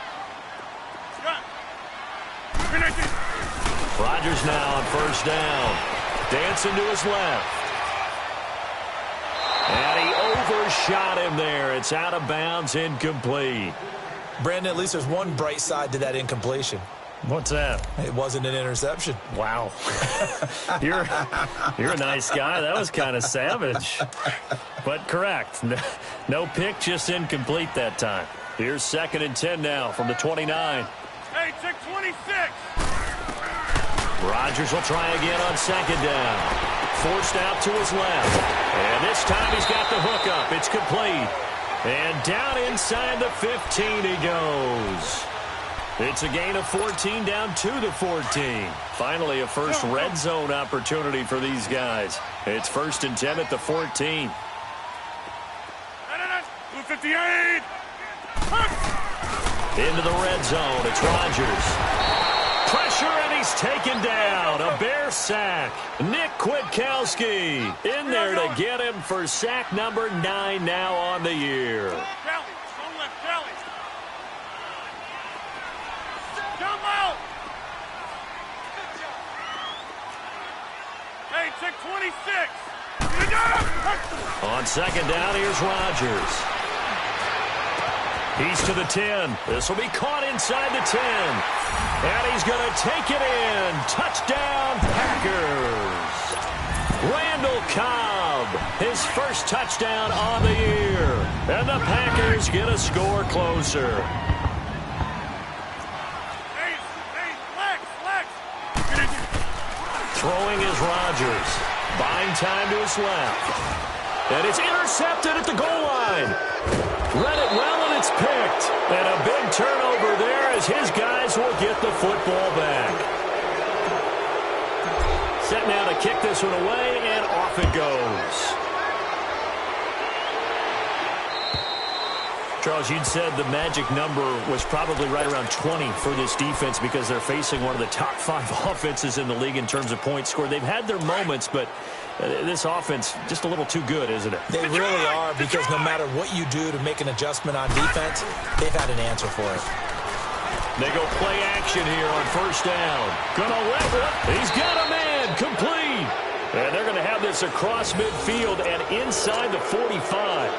Rodgers now on 1st down. Dancing to his left. And he overshot him there. It's out of bounds, incomplete. Brandon, at least there's one bright side to that incompletion. What's that? It wasn't an interception. Wow. You're a nice guy. That was kind of savage. But correct. No pick, just incomplete that time. Here's 2nd and 10 now from the 29. Hey, check 26. Rodgers will try again on 2nd down. Forced out to his left. And this time he's got the hook up. It's complete. And down inside the 15 he goes. It's a gain of 14 down to the 14. Finally a first red zone opportunity for these guys. It's 1st and 10 at the 14. 58. Into the red zone. It's Rodgers. Pressure, and he's taken down. A Bear sack. Nick Kwiatkowski in there to get him for sack number 9 now on the year. Jump out. Hey, check 26. On 2nd down, here's Rodgers. He's to the 10. This will be caught inside the 10. And he's going to take it in. Touchdown, Packers. Randall Cobb, his first touchdown on the year. And the Packers get a score closer. Throwing is Rodgers. Buying time to his left. And it's intercepted at the goal line. Read it well, and it's picked. And a big turnover there as his guys will get the football back. Set now to kick this one away, and off it goes. Charles, you'd said the magic number was probably right around 20 for this defense because they're facing one of the top 5 offenses in the league in terms of points scored. They've had their moments, but this offense just a little too good, isn't it? They really are, because no matter what you do to make an adjustment on defense, they've had an answer for it. They go play action here on 1st down. Gonna level it. He's got a man. Complete. And they're going to have this across midfield and inside the 45.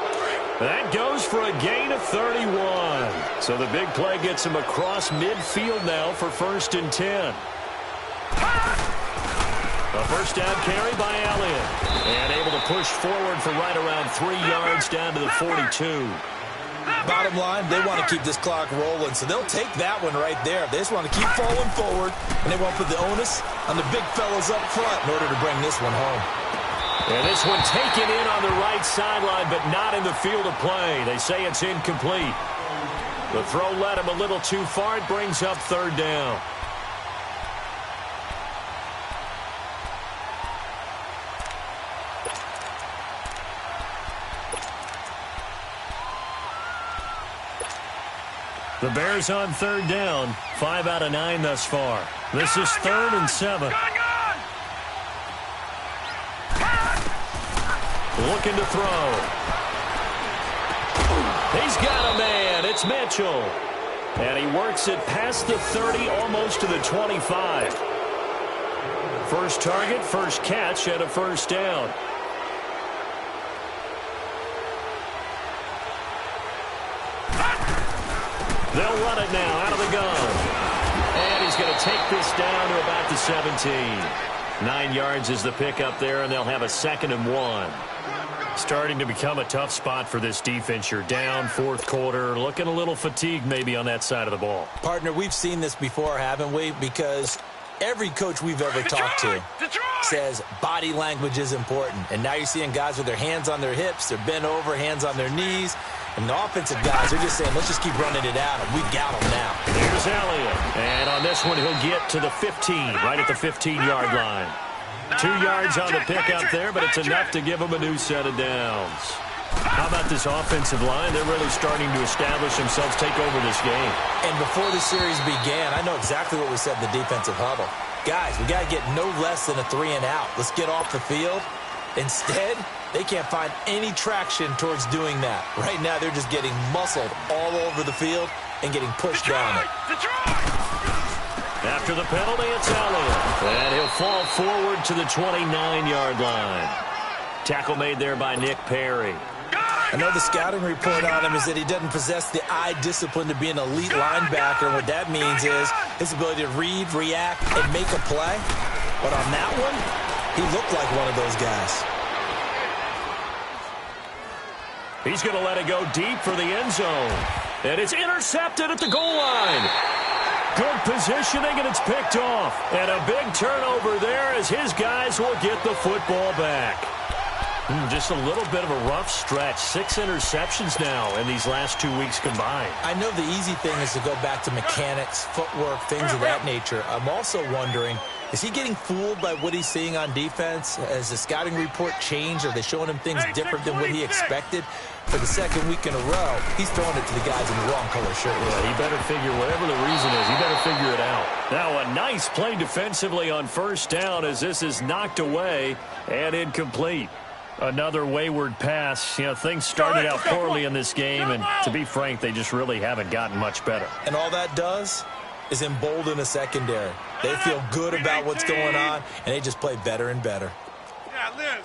That goes for a gain of 31. So the big play gets him across midfield now for 1st and 10. A first down carry by Elliott. And able to push forward for right around 3 yards down to the 42. Bottom line, they want to keep this clock rolling, so they'll take that one right there. They just want to keep falling forward, and they won't put the onus on the big fellas up front in order to bring this one home. And this one taken in on the right sideline, but not in the field of play. They say it's incomplete. The throw led him a little too far. It brings up 3rd down. The Bears on 3rd down. 5 out of 9 thus far. This is 3rd and 7. looking to throw. He's got a man. It's Mitchell. And he works it past the 30, almost to the 25. First target, first catch, and a first down. They'll run it now out of the gun. And he's going to take this down to about the 17. 9 yards is the pickup there, and they'll have a 2nd and 1. Starting to become a tough spot for this defense. You're down, fourth quarter, looking a little fatigued maybe on that side of the ball. Partner, we've seen this before, haven't we? Because every coach we've ever talked to says body language is important. And now you're seeing guys with their hands on their hips, they're bent over, hands on their knees. And the offensive guys are just saying, let's just keep running it out, and we've got them now. Here's Elliott. And on this one, he'll get to the 15, right at the 15-yard line. 2 yards on the pickup there, but it's enough to give them a new set of downs. How about this offensive line? They're really starting to establish themselves, take over this game. And before the series began, I know exactly what we said in the defensive huddle. Guys, we got to get no less than a 3-and-out. Let's get off the field. Instead, they can't find any traction towards doing that. Right now, they're just getting muscled all over the field and getting pushed down it. After the penalty, it's Elliott. And he'll fall forward to the 29-yard line. Tackle made there by Nick Perry. I know the scouting report on him is that he doesn't possess the eye discipline to be an elite linebacker. And what that means is his ability to read, react, and make a play. But on that one, he looked like one of those guys. He's going to let it go deep for the end zone. And it's intercepted at the goal line. Good positioning, and it's picked off. And a big turnover there as his guys will get the football back. Just a little bit of a rough stretch. 6 interceptions now in these last 2 weeks combined. I know the easy thing is to go back to mechanics, footwork, things of that nature. I'm also wondering, is he getting fooled by what he's seeing on defense? Has the scouting report changed? Are they showing him things different than what he expected? For the second week in a row, he's throwing it to the guys in the wrong color shirt. Yeah, he better figure, whatever the reason is, he better figure it out. Now a nice play defensively on first down as this is knocked away and incomplete. Another wayward pass. You know, things started out poorly in this game, and to be frank, they just really haven't gotten much better. And all that does is embolden a secondary. They feel good about what's going on, and they just play better and better. Yeah, Liz.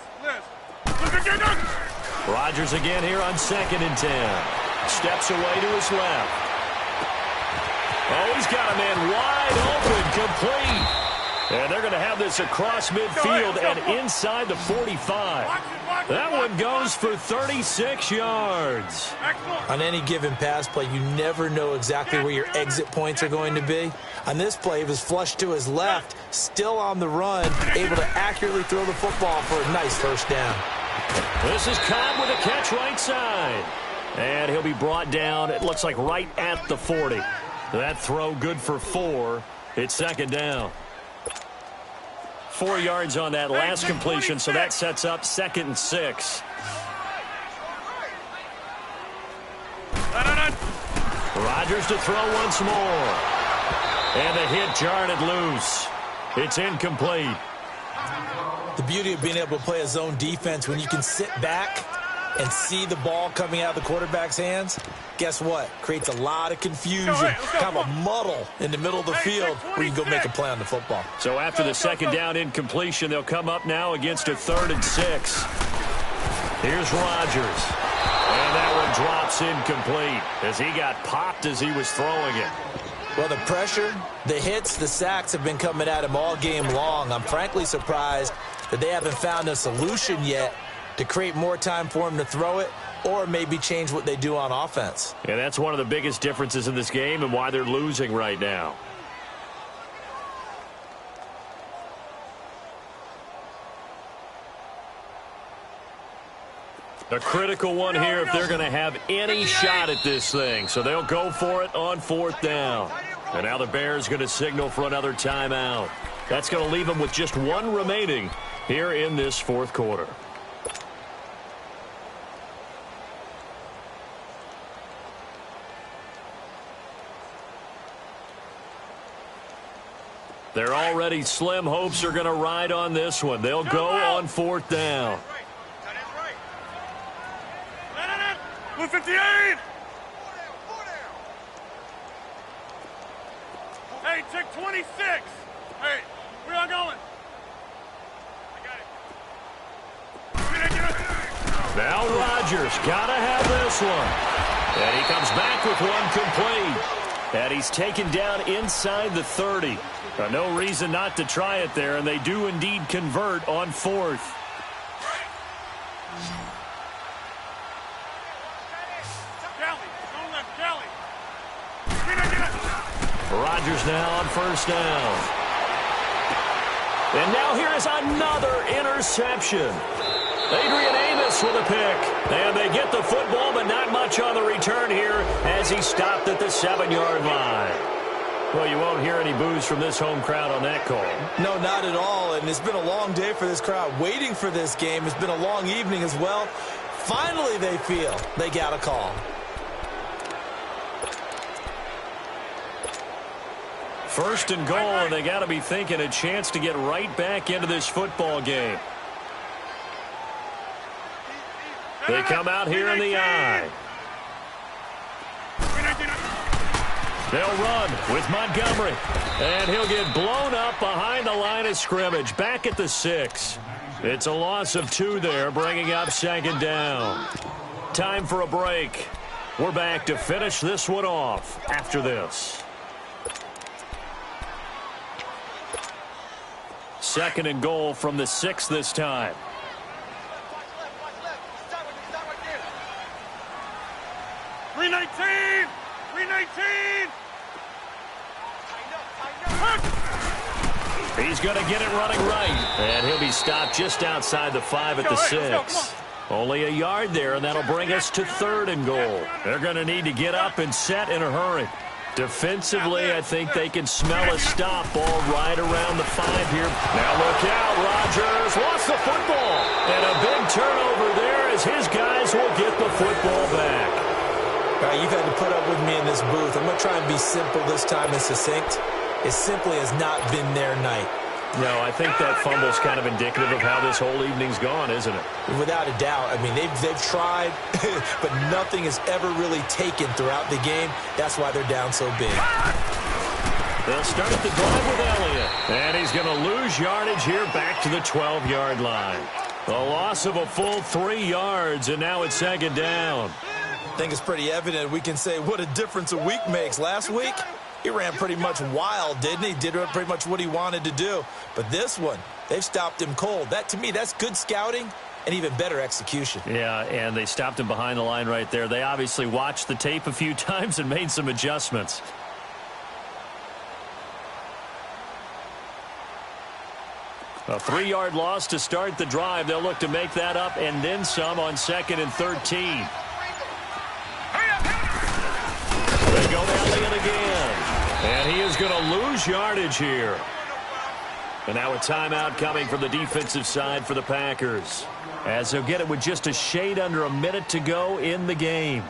Rodgers again here on 2nd and 10. Steps away to his left. Oh, he's got a man wide open, complete. And they're going to have this across midfield and inside the 45. That one goes for 36 yards. On any given pass play, you never know exactly where your exit points are going to be. On this play, he was flushed to his left, still on the run, able to accurately throw the football for a nice first down. This is Cobb with a catch right side. And he'll be brought down, it looks like right at the 40. That throw good for 4. It's 2nd down. 4 yards on that last completion, so that sets up 2nd and 6. Rodgers to throw once more. And the hit jarred it loose. It's incomplete. The beauty of being able to play a zone defense when you can sit back and see the ball coming out of the quarterback's hands, guess what? Creates a lot of confusion, kind of a muddle in the middle of the field where you can go make a play on the football. So after the 2nd down incompletion, they'll come up now against a 3rd and 6. Here's Rodgers. And that one drops incomplete as he got popped as he was throwing it. Well, the pressure, the hits, the sacks have been coming at him all game long. I'm frankly surprised that they haven't found a solution yet to create more time for him to throw it or maybe change what they do on offense. And that's one of the biggest differences in this game and why they're losing right now. A critical one here if they're going to have any shot at this thing. So they'll go for it on 4th down. And now the Bears going to signal for another timeout. That's going to leave them with just 1 remaining here in this 4th quarter. Their already slim hopes are going to ride on this one. They'll go on 4th down. Blue 58! Hey, check 26! Hey, where y'all going? I got it. Now Rodgers gotta have this one. And he comes back with one complete. And he's taken down inside the 30. No reason not to try it there, and they do indeed convert on 4th. Rodgers now on 1st down. And now here is another interception. Adrian Amos with a pick. And they get the football, but not much on the return here as he stopped at the 7-yard line. Well, you won't hear any boos from this home crowd on that call. No, not at all. And it's been a long day for this crowd waiting for this game. It's been a long evening as well. Finally, they feel they got a call. First and goal, and they got to be thinking a chance to get right back into this football game. They come out here in the I. They'll run with Montgomery, and he'll get blown up behind the line of scrimmage, back at the 6. It's a loss of 2 there, bringing up 2nd down. Time for a break. We're back to finish this one off after this. 2nd and goal from the 6 this time. $319! $319! He's going to get it running right. And he'll be stopped just outside the 5 at the 6. Only a yard there, and that'll bring us to 3rd and goal. They're going to need to get up and set in a hurry. Defensively, I think they can smell a stop ball right around the 5 here. Now look out, Rodgers lost the football. And a big turnover there as his guys will get the football back. All right, you've had to put up with me in this booth. I'm going to try and be simple this time and succinct. It simply has not been their night. No, I think that fumble's kind of indicative of how this whole evening's gone, isn't it? Without a doubt. I mean, they've tried, but nothing is ever really taken throughout the game. That's why they're down so big. They'll start the drive with Elliott. And he's going to lose yardage here back to the 12-yard line. A loss of a full 3 yards, and now it's 2nd down. I think it's pretty evident. We can say what a difference a week makes. Last week, he ran pretty much wild, didn't he? Did pretty much what he wanted to do. But this one, they've stopped him cold. That, to me, that's good scouting and even better execution. Yeah, and they stopped him behind the line right there. They obviously watched the tape a few times and made some adjustments. A 3-yard loss to start the drive. They'll look to make that up and then some on 2nd and 13. They go to Elliott again. And he is going to lose yardage here. And now a timeout coming from the defensive side for the Packers, as they'll get it with just a shade under a minute to go in the game.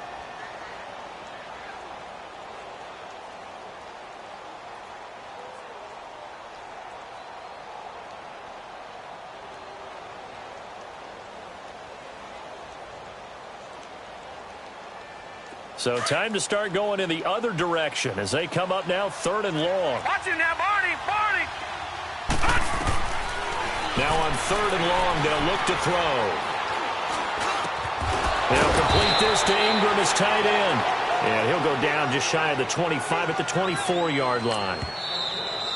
So time to start going in the other direction as they come up now 3rd and long. Watch it now, Barney! Barney! Now on 3rd and long, they'll look to throw. They'll complete this to Ingram as tight end. And he'll go down just shy of the 25 at the 24-yard line.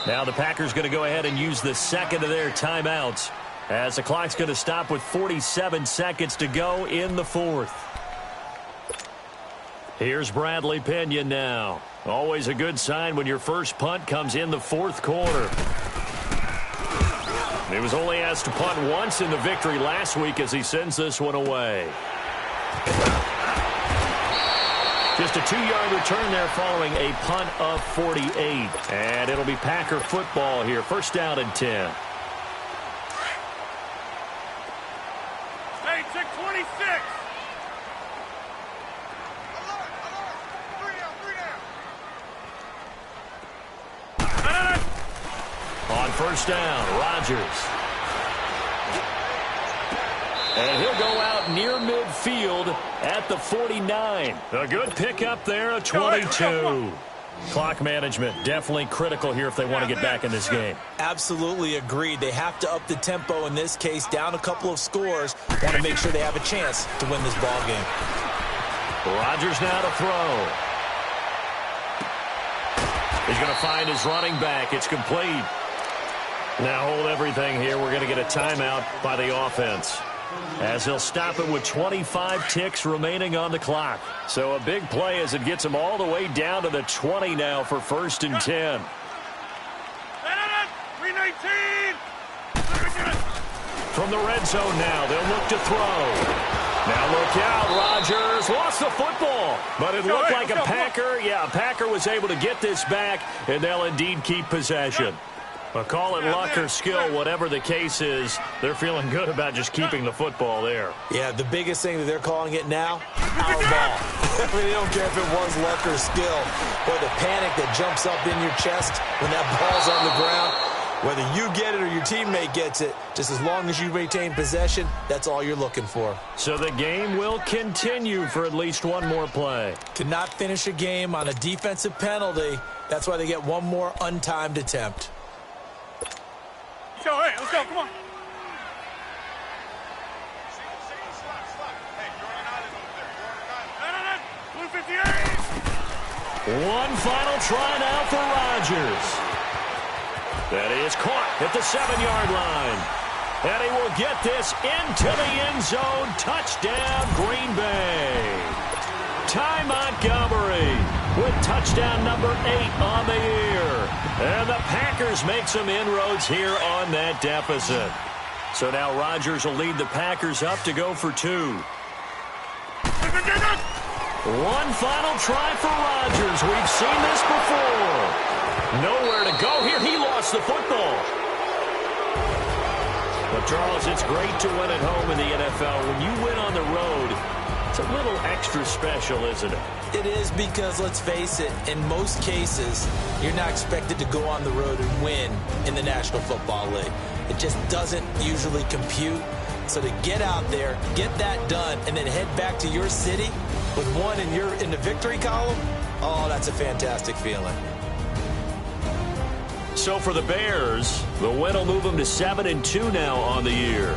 Now the Packers going to go ahead and use the 2nd of their timeouts as the clock's going to stop with 47 seconds to go in the 4th. Here's Bradley Pinion now. Always a good sign when your first punt comes in the 4th quarter. He was only asked to punt once in the victory last week as he sends this one away. Just a 2-yard return there following a punt of 48. And it'll be Packer football here. 1st down and 10. Hey, check 26! On 1st down, Rodgers. And he'll go out near midfield at the 49. A good pickup there, a 22. Clock management definitely critical here if they want to get back in this game. Absolutely agreed. They have to up the tempo in this case, down a couple of scores. Want to make sure they have a chance to win this ball game. Rodgers now to throw. He's going to find his running back. It's complete. Now hold everything here. We're going to get a timeout by the offense, as he'll stop it with 25 ticks remaining on the clock. So a big play as it gets him all the way down to the 20 now for 1st and 10. 319. From the red zone now, they'll look to throw. Now look out, Rodgers lost the football, but it looked like a Packer. Yeah, a Packer was able to get this back, and they'll indeed keep possession. But call it luck or skill, whatever the case is, they're feeling good about just keeping the football there. Yeah, the biggest thing that they're calling it now, our ball. I mean, they don't care if it was luck or skill, or the panic that jumps up in your chest when that ball's on the ground. Whether you get it or your teammate gets it, just as long as you retain possession, that's all you're looking for. So the game will continue for at least one more play. To not finish a game on a defensive penalty, that's why they get one more untimed attempt. Let's go, hey, let's go, come on. Blue 58. One final try now for Rodgers. That is caught at the 7-yard line. And he will get this into the end zone. Touchdown, Green Bay. Ty Montgomery with touchdown number 8 on the year. And the Packers make some inroads here on that deficit. So now Rodgers will lead the Packers up to go for 2. One final try for Rodgers. We've seen this before. Nowhere to go here. He lost the football. But, Charles, it's great to win at home in the NFL. When you win on the road, it's a little extra special, isn't it? It is, because, let's face it, in most cases, you're not expected to go on the road and win in the National Football League. It just doesn't usually compute. So to get out there, get that done, and then head back to your city with one in the victory column, oh, that's a fantastic feeling. So for the Bears, the win will move them to 7-2 now on the year.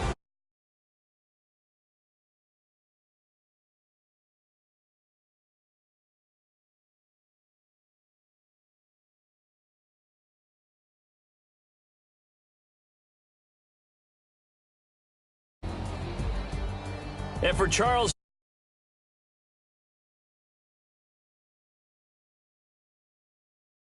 And for Charles